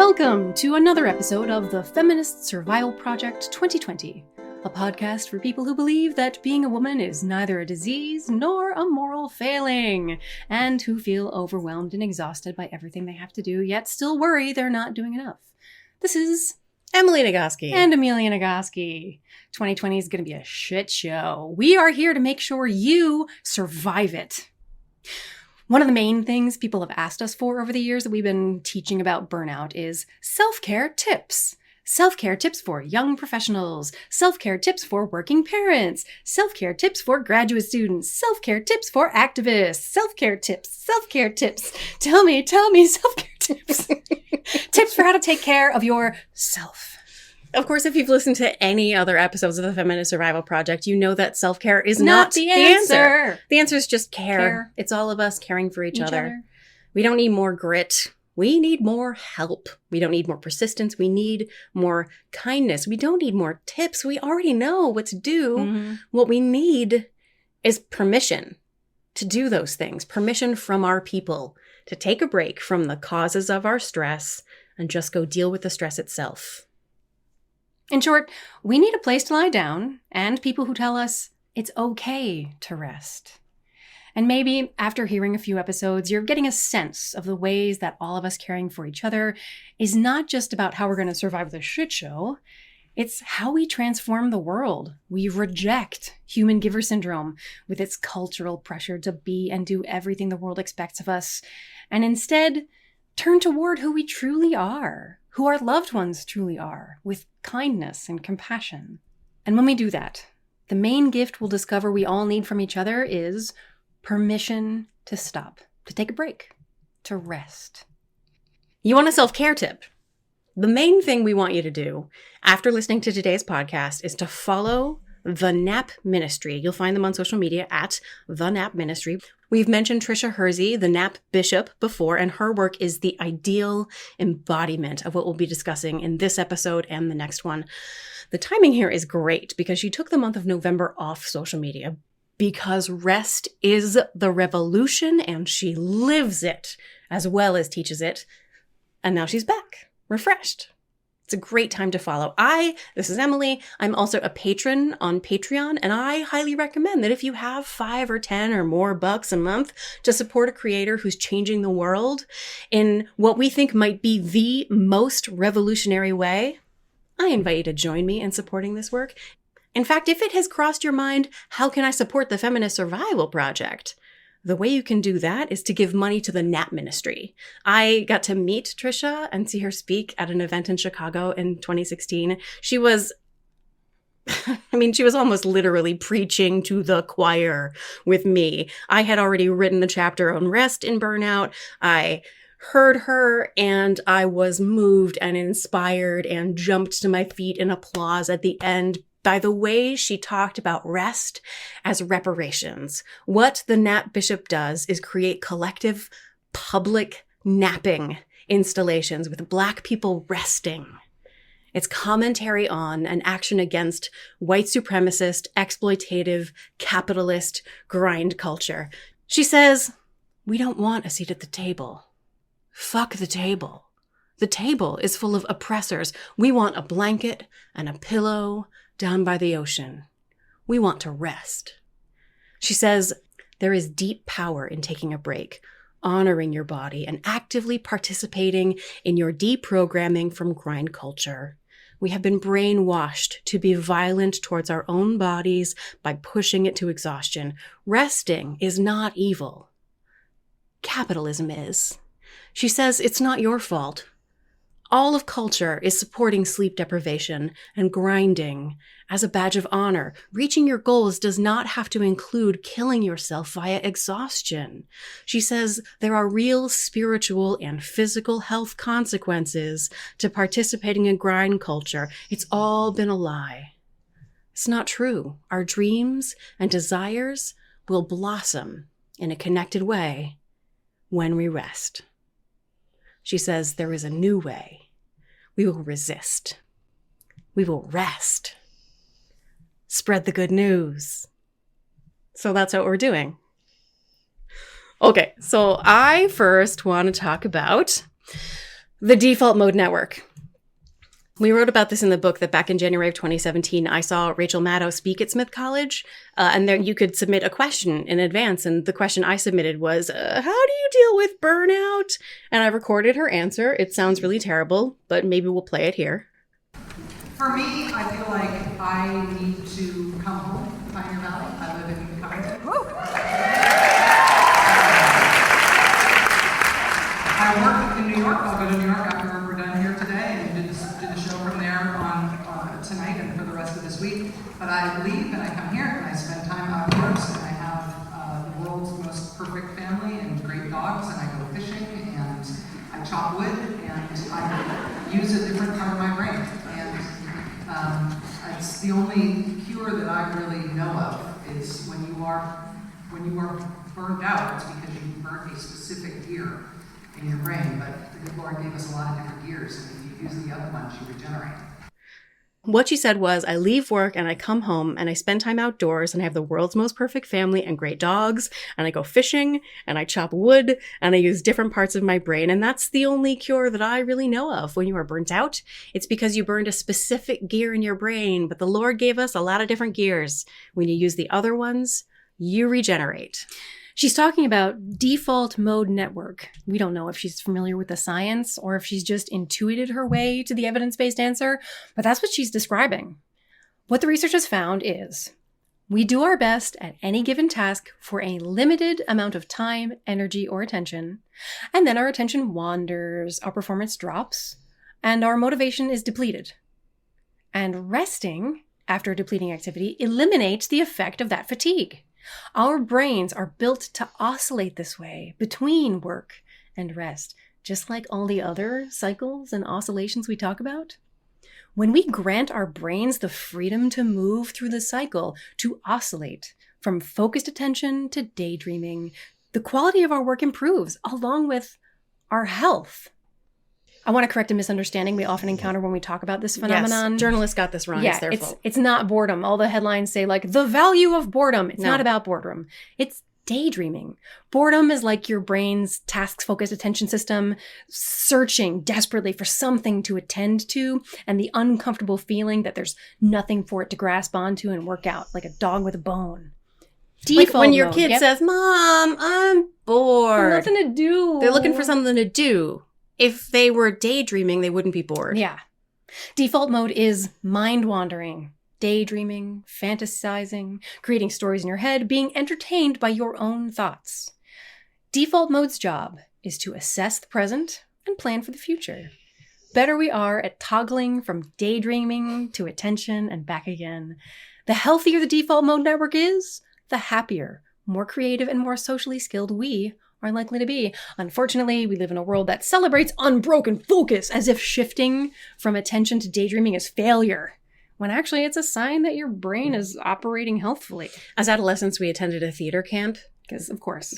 Welcome to another episode of the Feminist Survival Project 2020, a podcast for people who believe that being a woman is neither a disease nor a moral failing, and who feel overwhelmed and exhausted by everything they have to do, yet still worry they're not doing enough. This is Emily Nagoski. And Amelia Nagoski. 2020 is going to be a shit show. We are here to make sure you survive it. One of the main things people have asked us for over the years that we've been teaching about burnout is self-care tips. Self-care tips for young professionals, self-care tips for working parents, self-care tips for graduate students, self-care tips for activists, self-care tips. Tell me self-care tips. Tips for how to take care of yourself. Of course, if you've listened to any other episodes of the Feminist Survival Project, you know that self-care is not the answer. The answer is just care. It's all of us caring for each other. We don't need more grit. We need more help. We don't need more persistence. We need more kindness. We don't need more tips. We already know what to do. Mm-hmm. What we need is permission to do those things. Permission from our people to take a break from the causes of our stress and just go deal with the stress itself. In short, we need a place to lie down and people who tell us it's okay to rest. And maybe after hearing a few episodes, you're getting a sense of the ways that all of us caring for each other is not just about how we're going to survive the shit show. It's how we transform the world. We reject human giver syndrome with its cultural pressure to be and do everything the world expects of us, and instead turn toward who we truly are, who our loved ones truly are, with kindness and compassion. And when we do that, the main gift we'll discover we all need from each other is permission to stop, to take a break, to rest. You want a self-care tip? The main thing we want you to do after listening to today's podcast is to follow The Nap Ministry. You'll find them on social media at The Nap Ministry. We've mentioned Trisha Hersey, the Nap Bishop, before, and her work is the ideal embodiment of what we'll be discussing in this episode and the next one. The timing here is great because she took the month of November off social media because rest is the revolution and she lives it as well as teaches it. And now she's back, refreshed. It's a great time to follow. This is Emily. I'm also a patron on Patreon, and I highly recommend that if you have $5 or $10 or more bucks a month to support a creator who's changing the world in what we think might be the most revolutionary way, I invite you to join me in supporting this work. In fact, if it has crossed your mind, how can I support the Feminist Survival Project? The way you can do that is to give money to the Nap Ministry. I got to meet Trisha and see her speak at an event in Chicago in 2016. She was almost literally preaching to the choir with me. I had already written the chapter on rest in Burnout. I heard her and I was moved and inspired and jumped to my feet in applause at the end by the way she talked about rest as reparations. What the Nap Bishop does is create collective public napping installations with Black people resting. It's commentary on and action against white supremacist, exploitative, capitalist grind culture. She says, we don't want a seat at the table. Fuck the table. The table is full of oppressors. We want a blanket and a pillow down by the ocean. We want to rest. She says, there is deep power in taking a break, honoring your body, and actively participating in your deprogramming from grind culture. We have been brainwashed to be violent towards our own bodies by pushing it to exhaustion. Resting is not evil. Capitalism is. She says it's not your fault. All of culture is supporting sleep deprivation and grinding as a badge of honor. Reaching your goals does not have to include killing yourself via exhaustion. She says there are real spiritual and physical health consequences to participating in grind culture. It's all been a lie. It's not true. Our dreams and desires will blossom in a connected way when we rest. She says there is a new way. We will resist. We will rest. Spread the good news. So that's what we're doing. Okay, so I first want to talk about The default mode network. We wrote about this in the book that back in January of 2017, I saw Rachel Maddow speak at Smith College, and there you could submit a question in advance. And the question I submitted was, how do you deal with burnout? And I recorded her answer. It sounds really terrible, but maybe we'll play it here. For me, I feel like I need to come home to Pioneer Valley. I live in Covington. I work in New York. I'll go to New York after we're done here today and did the show from there on tonight and for the rest of this week. But I leave and I come here and I spend time outdoors and I have the world's most perfect family and great dogs and I go fishing and I chop wood and I use a different part of my brain. And it's the only cure that I really know of is when you are burned out, it's because you burnt a specific gear in your brain, but the Lord gave us a lot of different gears, and if you use the other ones, you regenerate. What she said was, I leave work and I come home and I spend time outdoors and I have the world's most perfect family and great dogs and I go fishing and I chop wood and I use different parts of my brain. And that's the only cure that I really know of. When you are burnt out, it's because you burned a specific gear in your brain, but the Lord gave us a lot of different gears. When you use the other ones, you regenerate. She's talking about default mode network. We don't know if she's familiar with the science or if she's just intuited her way to the evidence-based answer, but that's what she's describing. What the research has found is we do our best at any given task for a limited amount of time, energy, or attention, and then our attention wanders, our performance drops, and our motivation is depleted. And resting after a depleting activity eliminates the effect of that fatigue. Our brains are built to oscillate this way between work and rest, just like all the other cycles and oscillations we talk about. When we grant our brains the freedom to move through the cycle, to oscillate from focused attention to daydreaming, the quality of our work improves along with our health. I want to correct a misunderstanding we often encounter when we talk about this phenomenon. Yes, journalists got this wrong. Yeah, it's their fault. It's not boredom. All the headlines say like the value of boredom. It's not about boredom. It's daydreaming. Boredom is like your brain's task-focused attention system searching desperately for something to attend to and the uncomfortable feeling that there's nothing for it to grasp onto and work out, like a dog with a bone. Like when your kid says, Mom, I'm bored. Nothing to do. They're looking for something to do. If they were daydreaming, they wouldn't be bored. Yeah. Default mode is mind wandering, daydreaming, fantasizing, creating stories in your head, being entertained by your own thoughts. Default mode's job is to assess the present and plan for the future. Better we are at toggling from daydreaming to attention and back again. The healthier the default mode network is, the happier, more creative, and more socially skilled we are likely to be. Unfortunately, we live in a world that celebrates unbroken focus as if shifting from attention to daydreaming is failure, when actually it's a sign that your brain is operating healthfully. As adolescents, we attended a theater camp. Because of course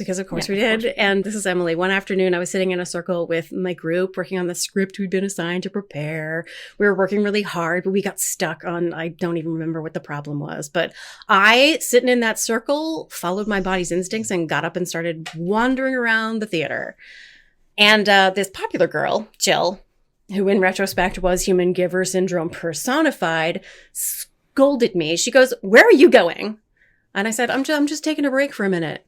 we did. And this is Emily. One afternoon, I was sitting in a circle with my group working on the script we'd been assigned to prepare. We were working really hard, but we got stuck on, I don't even remember what the problem was. But I, sitting in that circle, followed my body's instincts and got up and started wandering around the theater. And this popular girl, Jill, who in retrospect was human giver syndrome personified, scolded me. She goes, "Where are you going?" And I said, I'm just taking a break for a minute.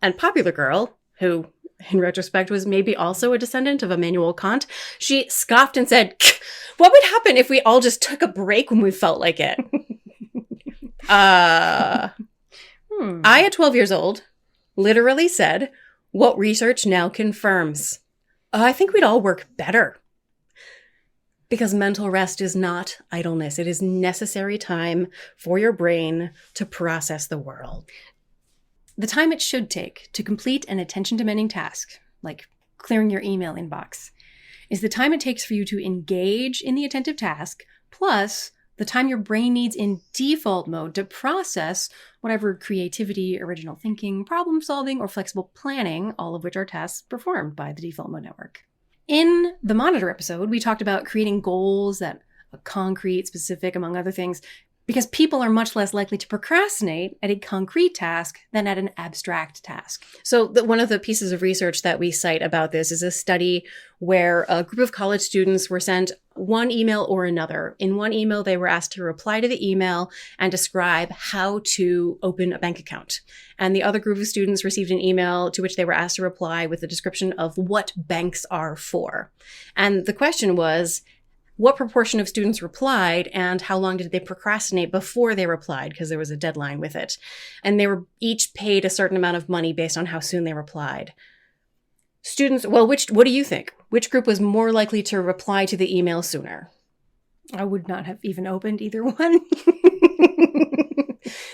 And popular girl, who in retrospect was maybe also a descendant of Immanuel Kant, she scoffed and said, "What would happen if we all just took a break when we felt like it?" I, at 12 years old, literally said, what research now confirms. I think we'd all work better. Because mental rest is not idleness. It is necessary time for your brain to process the world. The time it should take to complete an attention-demanding task, like clearing your email inbox, is the time it takes for you to engage in the attentive task, plus the time your brain needs in default mode to process whatever creativity, original thinking, problem-solving, or flexible planning, all of which are tasks performed by the default mode network. In the Monitor episode, we talked about creating goals that are concrete, specific, among other things, Because people are much less likely to procrastinate at a concrete task than at an abstract task. So one of the pieces of research that we cite about this is a study where a group of college students were sent one email or another. In one email, they were asked to reply to the email and describe how to open a bank account. And the other group of students received an email to which they were asked to reply with a description of what banks are for. And the question was, what proportion of students replied and how long did they procrastinate before they replied? Because there was a deadline with it. And they were each paid a certain amount of money based on how soon they replied. Students, well, what do you think? Which group was more likely to reply to the email sooner? I would not have even opened either one.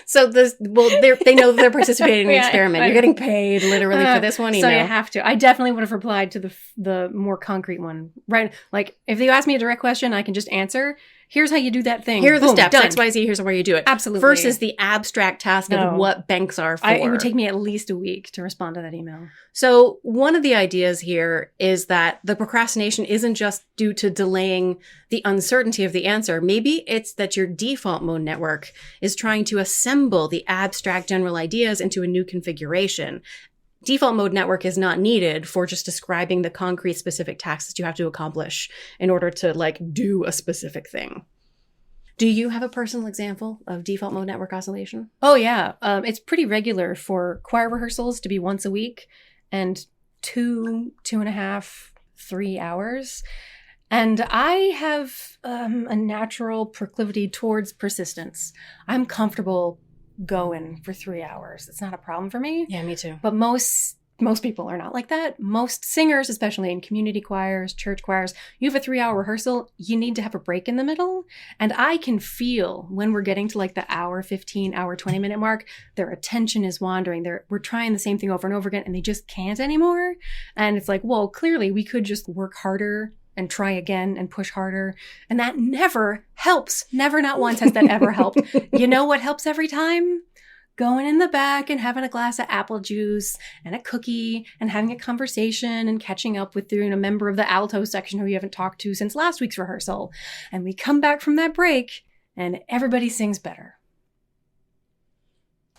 So they know they're participating in the Yeah, experiment. You're getting paid literally for this one email. So you have to. I definitely would have replied to the more concrete one, right? Like if you ask me a direct question, I can just answer. Here's how you do that thing. Here are the Boom, steps. done. X, Y, Z. Here's where you do it. Absolutely. Versus the abstract task of what banks are for. It would take me at least a week to respond to that email. So one of the ideas here is that the procrastination isn't just due to delaying the uncertainty of the answer. Maybe it's that your default mode network is trying to assemble the abstract general ideas into a new configuration. Default mode network is not needed for just describing the concrete specific tasks that you have to accomplish in order to do a specific thing. Do you have a personal example of default mode network oscillation? Oh yeah. It's pretty regular for choir rehearsals to be once a week and 2.5, 3 hours. And I have a natural proclivity towards persistence. I'm comfortable going for 3 hours. It's not a problem for me. Yeah, me too. But most people are not like that. Most singers, especially in community choirs, church choirs, you have a 3-hour rehearsal, you need to have a break in the middle. And I can feel when we're getting to the hour 15, hour 20 minute mark, their attention is wandering. We're trying the same thing over and over again and they just can't anymore. And it's like, well, clearly we could just work harder and try again and push harder. And that never helps. Never, not once has that ever helped. You know what helps every time? Going in the back and having a glass of apple juice and a cookie and having a conversation and catching up with a member of the alto section who you haven't talked to since last week's rehearsal. And we come back from that break and everybody sings better.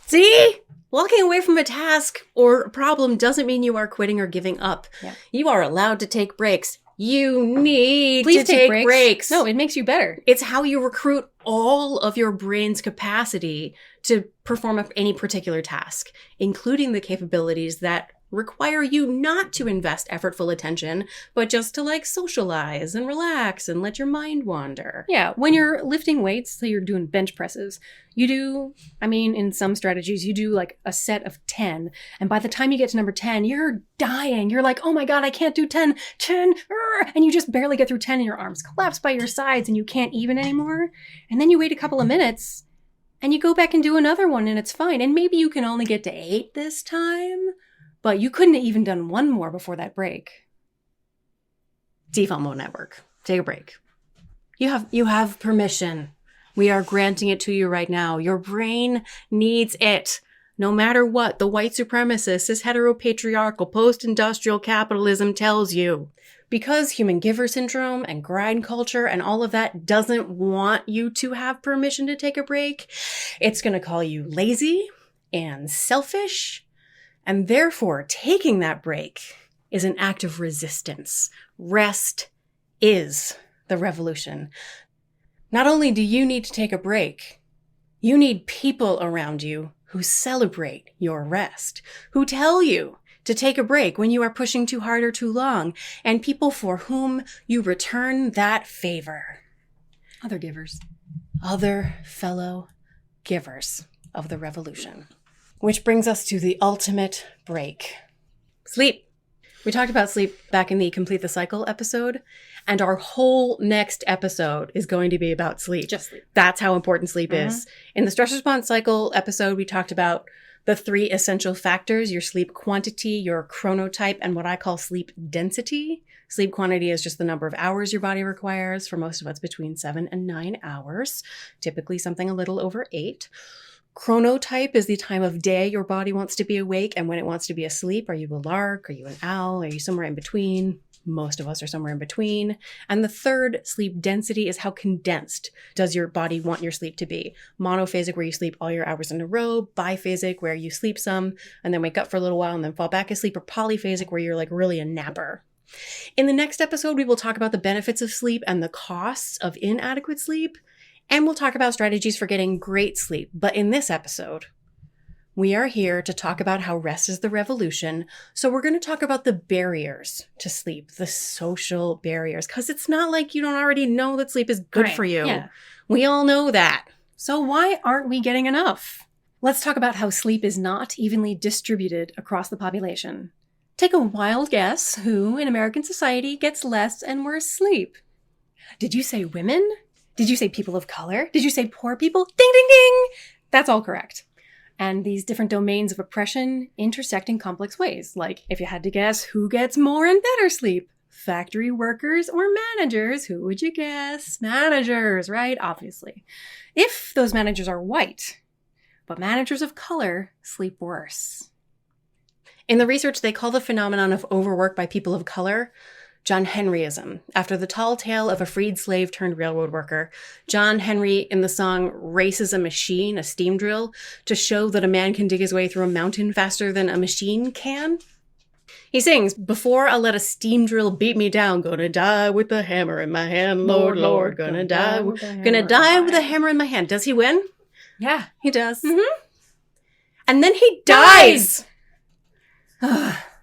See? Walking away from a task or a problem doesn't mean you are quitting or giving up. Yeah. You are allowed to take breaks. You need Please to take breaks. No, it makes you better. It's how you recruit all of your brain's capacity to perform any particular task, including the capabilities that require you not to invest effortful attention, but just to socialize and relax and let your mind wander. Yeah, when you're lifting weights, so you're doing bench presses, you do, in some strategies, you do a set of 10. And by the time you get to number 10, you're dying. You're like, oh my God, I can't do 10, and you just barely get through 10 and your arms collapse by your sides and you can't even anymore. And then you wait a couple of minutes and you go back and do another one and it's fine. And maybe you can only get to 8 this time. But you couldn't have even done one more before that break. Default mode network. Take a break. You have permission. We are granting it to you right now. Your brain needs it. No matter what the white supremacist, cis heteropatriarchal, post-industrial capitalism tells you. Because human giver syndrome and grind culture and all of that doesn't want you to have permission to take a break, it's going to call you lazy and selfish. And therefore, taking that break is an act of resistance. Rest is the revolution. Not only do you need to take a break, you need people around you who celebrate your rest, who tell you to take a break when you are pushing too hard or too long, and people for whom you return that favor. Other givers. Other fellow givers of the revolution. Which brings us to the ultimate break. Sleep. We talked about sleep back in the Complete the Cycle episode, and our whole next episode is going to be about sleep. Just sleep. That's how important sleep is. In the Stress Response Cycle episode, we talked about the 3 essential factors: your sleep quantity, your chronotype, and what I call sleep density. Sleep quantity is just the number of hours your body requires. For most of us, between 7 and 9 hours, typically something a little over 8. Chronotype is the time of day your body wants to be awake and when it wants to be asleep. Are you a lark? Are you an owl? Are you somewhere in between? Most of us are somewhere in between. And the third, sleep density, is how condensed does your body want your sleep to be. Monophasic, where you sleep all your hours in a row. Biphasic, where you sleep some and then wake up for a little while and then fall back asleep. Or polyphasic, where you're like really a napper. In the next episode, we will talk about the benefits of sleep and the costs of inadequate sleep. And we'll talk about strategies for getting great sleep. But in this episode, we are here to talk about how rest is the revolution. So we're going to talk about the barriers to sleep, the social barriers, because it's not like you don't already know that sleep is good for you. Yeah. We all know that. So why aren't we getting enough? Let's talk about how sleep is not evenly distributed across the population. Take a wild guess who in American society gets less and worse sleep. Did you say women? Did you say people of color? Did you say poor people? Ding, ding, ding! That's all correct. And these different domains of oppression intersect in complex ways. Like, if you had to guess who gets more and better sleep, factory workers or managers, who would you guess? Managers, right? Obviously. If those managers are white, but managers of color sleep worse. In the research, they call the phenomenon of overwork by people of color John Henryism, after the tall tale of a freed slave turned railroad worker. John Henry, in the song, races a machine, a steam drill, to show that a man can dig his way through a mountain faster than a machine can. He sings, "Before I let a steam drill beat me down, gonna die with the hammer in my hand, Lord, Lord, gonna die with a hammer in my hand." Does he win? Yeah. He does. Mm-hmm. And then he dies!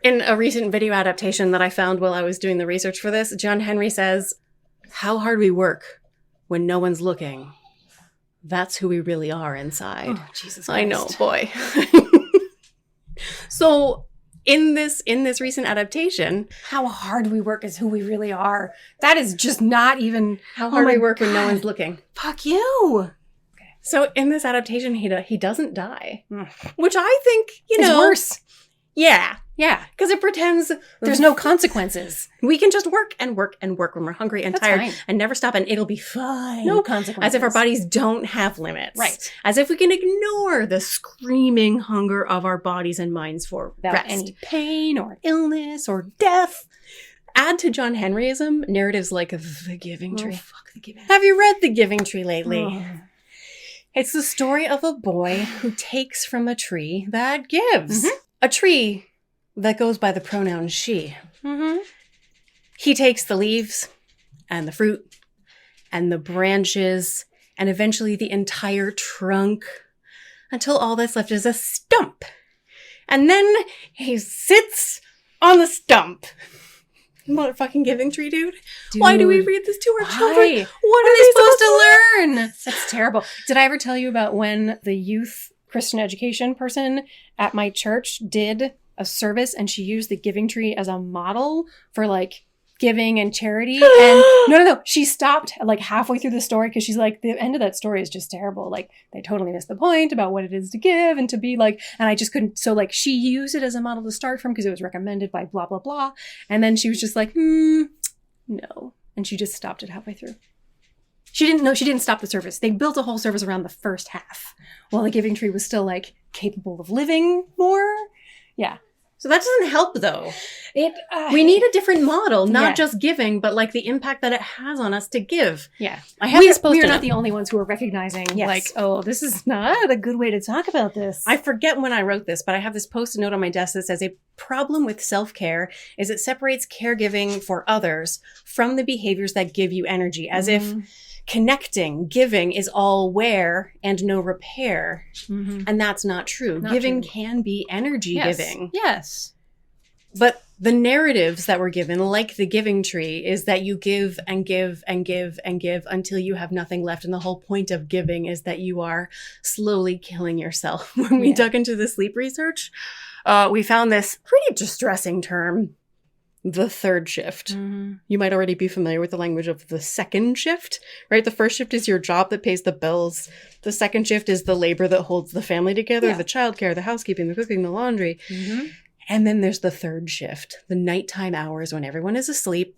In a recent video adaptation that I found while I was doing the research for this, John Henry says, "How hard we work when no one's looking. That's who we really are inside." Oh, Jesus Christ. I know, boy. So in this recent adaptation, How hard we work is who we really are. That is just not even... how hard we work when no one's looking. Fuck you. So in this adaptation, he doesn't die, which I think, It's worse. Yeah. Yeah. Because it pretends There's no consequences. we can just work and work and work when we're hungry and That's tired fine. and never stop and it'll be fine. No consequences. As if our bodies don't have limits. Right. As if we can ignore the screaming hunger of our bodies and minds for Without rest. any pain or illness or death. Add to John Henryism narratives like The Giving Tree. Fuck the giving. Have you read The Giving Tree lately? Oh. It's the story of a boy who takes from a tree that gives. Mm-hmm. A tree that goes by the pronoun she. Mm-hmm. He takes the leaves and the fruit and the branches and eventually the entire trunk until all that's left is a stump. And then he sits on the stump. Motherfucking Giving Tree, dude. Why do we read this to our children? What are they supposed to learn? That's terrible. Did I ever tell you about when the youth Christian education person at my church did a service and she used the Giving Tree as a model for like giving and charity? And no. She stopped like halfway through the story because she's like, the end of that story is just terrible. Like they totally missed the point about what it is to give and to be like, and I just couldn't. So like she used it as a model to start from because it was recommended by blah, blah, blah. And then she was just like, no. And she just stopped it halfway through. She didn't stop the service. They built a whole service around the first half while the Giving Tree was still like capable of living more. Yeah. So that doesn't help though. We We need a different model, not Yeah. just giving, but like the impact that it has on us to give. Yeah. I have We this are post-it not note. the only ones who are recognizing Yes. like, oh, this is not a good way to talk about this. I forget when I wrote this, but I have this post-it note on my desk that says a problem with self-care is it separates caregiving for others from the behaviors that give you energy, as if connecting, giving is all wear and no repair. And that's not true. Not Giving true. can be energy Yes. giving. Yes. But the narratives that were given, like the Giving Tree, is that you give and give and give and give until you have nothing left. And the whole point of giving is that you are slowly killing yourself. When we Yeah. dug into the sleep research, we found this pretty distressing term, the third shift. You might already be familiar with the language of the second shift, right? The first shift is your job that pays the bills. The second shift is the labor that holds the family together, Yeah. the childcare, the housekeeping, the cooking, the laundry. And then there's the third shift, the nighttime hours when everyone is asleep,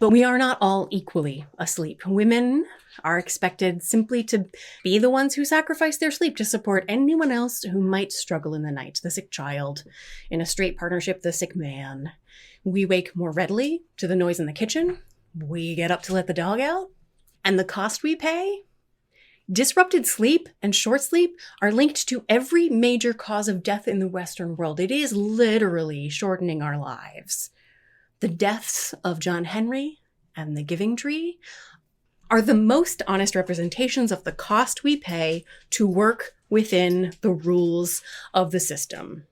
But we are not all equally asleep. Women are expected simply to be the ones who sacrifice their sleep to support anyone else who might struggle in the night. The sick child, in a straight partnership, the sick man. We wake more readily to the noise in the kitchen. We get up to let the dog out. And the cost we pay? Disrupted sleep and short sleep are linked to every major cause of death in the Western world. It is literally shortening our lives. The deaths of John Henry and the Giving Tree are the most honest representations of the cost we pay to work within the rules of the system.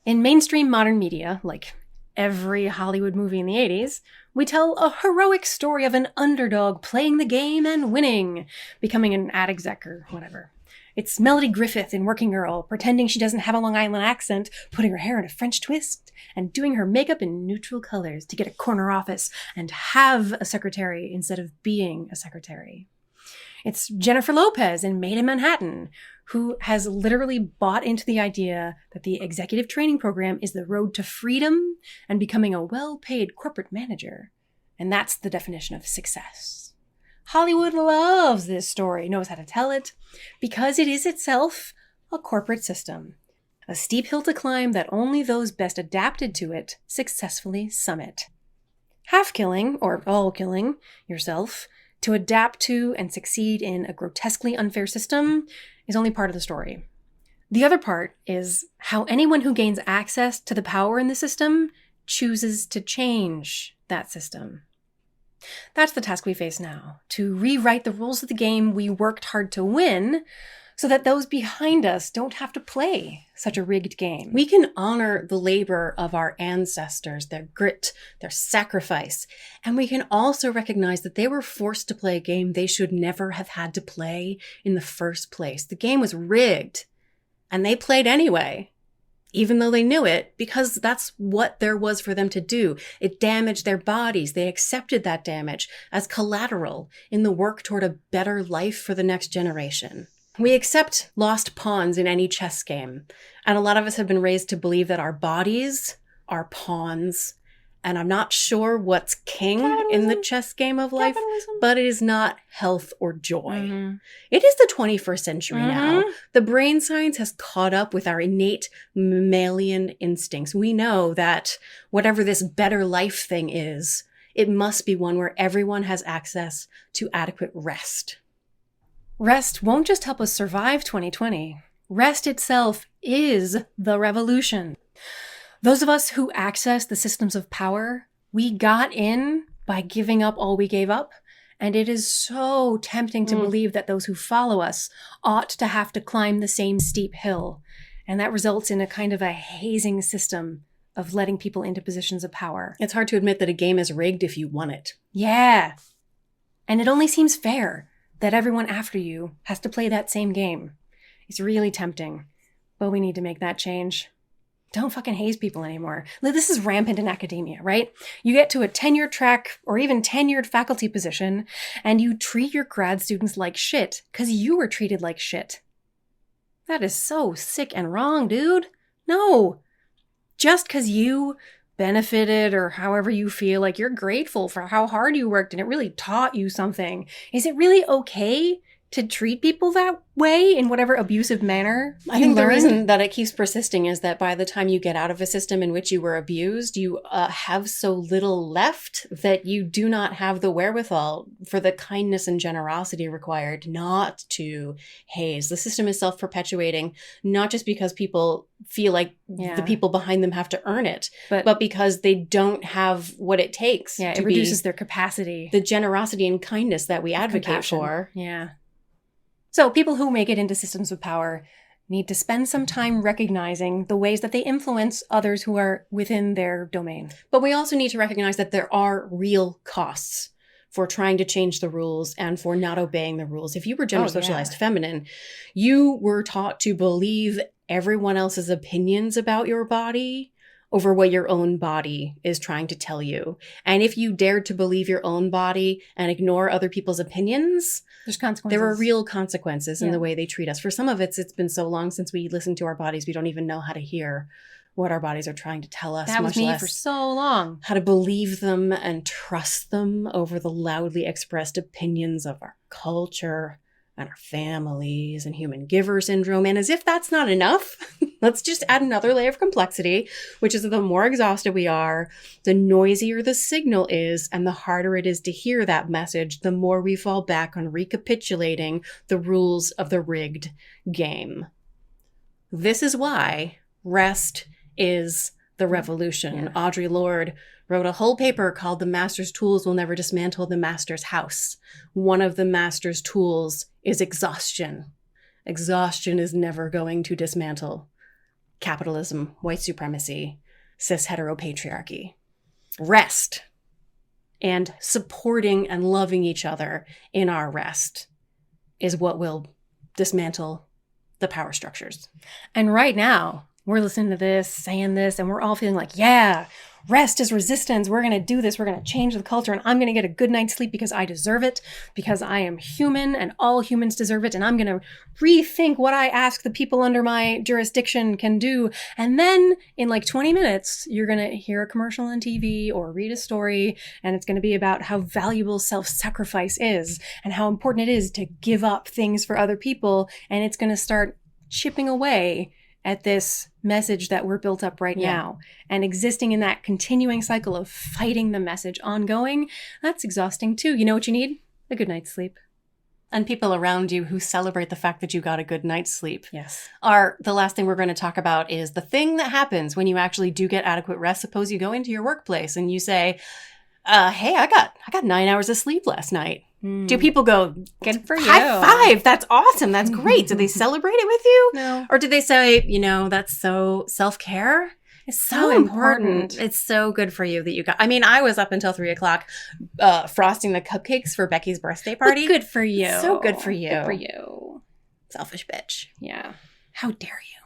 In mainstream modern media, like every Hollywood movie in the 80s, we tell a heroic story of an underdog playing the game and winning, becoming an ad exec or whatever. It's Melody Griffith in Working Girl, pretending she doesn't have a Long Island accent, putting her hair in a French twist, and doing her makeup in neutral colors to get a corner office and have a secretary instead of being a secretary. It's Jennifer Lopez in Made in Manhattan, who has literally bought into the idea that the executive training program is the road to freedom and becoming a well-paid corporate manager. And that's the definition of success. Hollywood loves this story, knows how to tell it, because it is itself a corporate system. A steep hill to climb that only those best adapted to it successfully summit. Half killing, or all killing, yourself to adapt to and succeed in a grotesquely unfair system is only part of the story. The other part is how anyone who gains access to the power in the system chooses to change that system. That's the task we face now, to rewrite the rules of the game we worked hard to win so that those behind us don't have to play such a rigged game. We can honor the labor of our ancestors, their grit, their sacrifice, and we can also recognize that they were forced to play a game they should never have had to play in the first place. The game was rigged, and they played anyway. Even though they knew it, because that's what there was for them to do. It damaged their bodies. They accepted that damage as collateral in the work toward a better life for the next generation. We accept lost pawns in any chess game, and a lot of us have been raised to believe that our bodies are pawns. And I'm not sure what's king in the chess game of life, but it is not health or joy. Mm-hmm. It is the 21st century now. The brain science has caught up with our innate mammalian instincts. We know that whatever this better life thing is, it must be one where everyone has access to adequate rest. Rest won't just help us survive 2020. Rest itself is the revolution. Those of us who access the systems of power, we got in by giving up all we gave up. And it is so tempting to believe that those who follow us ought to have to climb the same steep hill. And that results in a kind of a hazing system of letting people into positions of power. It's hard to admit that a game is rigged if you won it. Yeah. And it only seems fair that everyone after you has to play that same game. It's really tempting, but we need to make that change. Don't fucking haze people anymore. This is rampant in academia, right? You get to a tenure track or even tenured faculty position and you treat your grad students like shit because you were treated like shit. That is so sick and wrong, dude. No. Just because you benefited or however you feel like you're grateful for how hard you worked and it really taught you something, is it really okay to treat people that way in whatever abusive manner I think the reason that it keeps persisting is that by the time you get out of a system in which you were abused, you have so little left that you do not have the wherewithal for the kindness and generosity required not to haze. The system is self-perpetuating, not just because people feel like the people behind them have to earn it, but because they don't have what it takes. Yeah, it reduces their capacity. The generosity and kindness that we advocate for. Yeah. So people who make it into systems of power need to spend some time recognizing the ways that they influence others who are within their domain. But we also need to recognize that there are real costs for trying to change the rules and for not obeying the rules. If you were gender socialized feminine, you were taught to believe everyone else's opinions about your body over what your own body is trying to tell you. And if you dared to believe your own body and ignore other people's opinions, there's consequences. There are real consequences in the way they treat us. For some of it's been so long since we listened to our bodies, we don't even know how to hear what our bodies are trying to tell us. That was much me less for so long. how to believe them and trust them over the loudly expressed opinions of our culture and our families and human giver syndrome. And as if that's not enough, let's just add another layer of complexity, which is that the more exhausted we are, the noisier the signal is, and the harder it is to hear that message, the more we fall back on recapitulating the rules of the rigged game. This is why rest is the revolution. Yeah. Audre Lorde wrote a whole paper called The Master's Tools Will Never Dismantle the Master's House. One of the master's tools is exhaustion. Exhaustion is never going to dismantle capitalism, white supremacy, cis heteropatriarchy. Rest and supporting and loving each other in our rest is what will dismantle the power structures. And right now, we're listening to this, saying this, and we're all feeling like, yeah, rest is resistance. We're going to do this. We're going to change the culture, and I'm going to get a good night's sleep because I deserve it, because I am human and all humans deserve it. And I'm going to rethink what I ask the people under my jurisdiction can do. And then in like 20 minutes, you're going to hear a commercial on TV or read a story, and it's going to be about how valuable self-sacrifice is and how important it is to give up things for other people. And it's going to start chipping away at this message that we're built up right now, and existing in that continuing cycle of fighting the message ongoing. That's exhausting too. You know what you need? A good night's sleep. And people around you who celebrate the fact that you got a good night's sleep. Yes. The last thing we're going to talk about is the thing that happens when you actually do get adequate rest. Suppose you go into your workplace and you say, hey, I got 9 hours of sleep last night. Do people go, good for you? High five. That's awesome. That's great. Do they celebrate it with you? No. Or do they say, that's so self-care? It's so important. It's so good for you that you got. I mean, I was up until 3:00 frosting the cupcakes for Becky's birthday party. But good for you. So good for you. Good for you. Selfish bitch. Yeah. How dare you?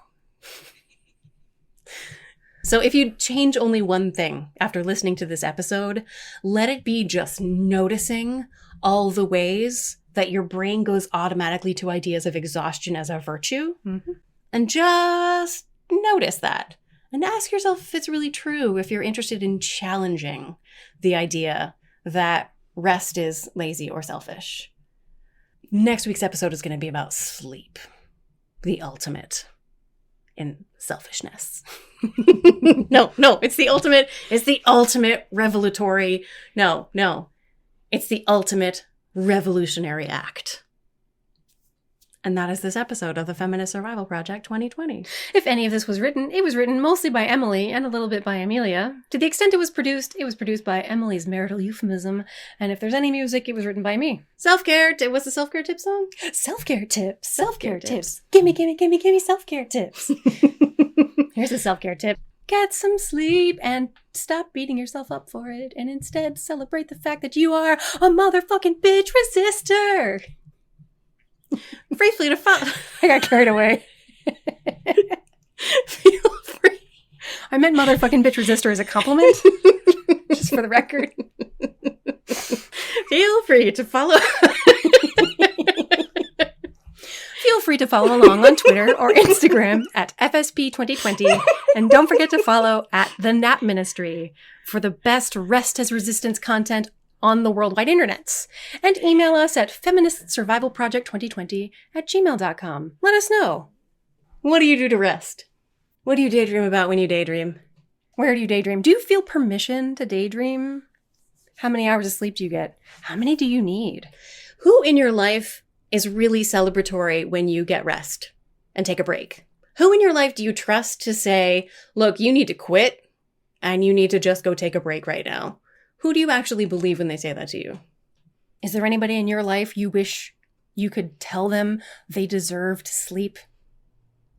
So if you change only one thing after listening to this episode, let it be just noticing all the ways that your brain goes automatically to ideas of exhaustion as a virtue. Mm-hmm. And just notice that. And ask yourself if it's really true, if you're interested in challenging the idea that rest is lazy or selfish. Next week's episode is going to be about sleep, the ultimate in selfishness. No, it's the ultimate revelatory. No, it's the ultimate revolutionary act. And that is this episode of the Feminist Survival Project 2020. If any of this was written, it was written mostly by Emily and a little bit by Amelia. To the extent it was produced by Emily's marital euphemism. And if there's any music, it was written by me. Self-care. What's the self-care tip song? Self-care tips. Self-care tips. Gimme self-care tips. Here's a self-care tip. Get some sleep and stop beating yourself up for it. And instead celebrate the fact that you are a motherfucking bitch resistor. Briefly to follow. I got carried away. Feel free. I meant motherfucking bitch resistor as a compliment. Just for the record. Feel free to follow. Feel free to follow along on Twitter or Instagram at FSP2020. And don't forget to follow at The Nap Ministry for the best rest as resistance content on the worldwide internets. And email us at feministsurvivalproject2020@gmail.com. Let us know. What do you do to rest? What do you daydream about when you daydream? Where do you daydream? Do you feel permission to daydream? How many hours of sleep do you get? How many do you need? Who in your life is really celebratory when you get rest and take a break? Who in your life do you trust to say, look, you need to quit and you need to just go take a break right now? Who do you actually believe when they say that to you? Is there anybody in your life you wish you could tell them they deserve to sleep?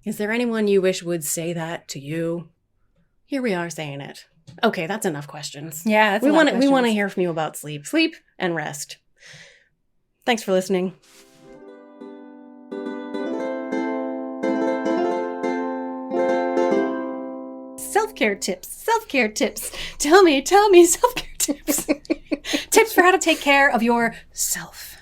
Is there anyone you wish would say that to you? Here we are saying it. Okay, that's enough questions. Yeah, that's we enough want to questions. hear from you about sleep and rest. Thanks for listening. Self-care tips. Tell me self-care tips. Tips for how to take care of yourself.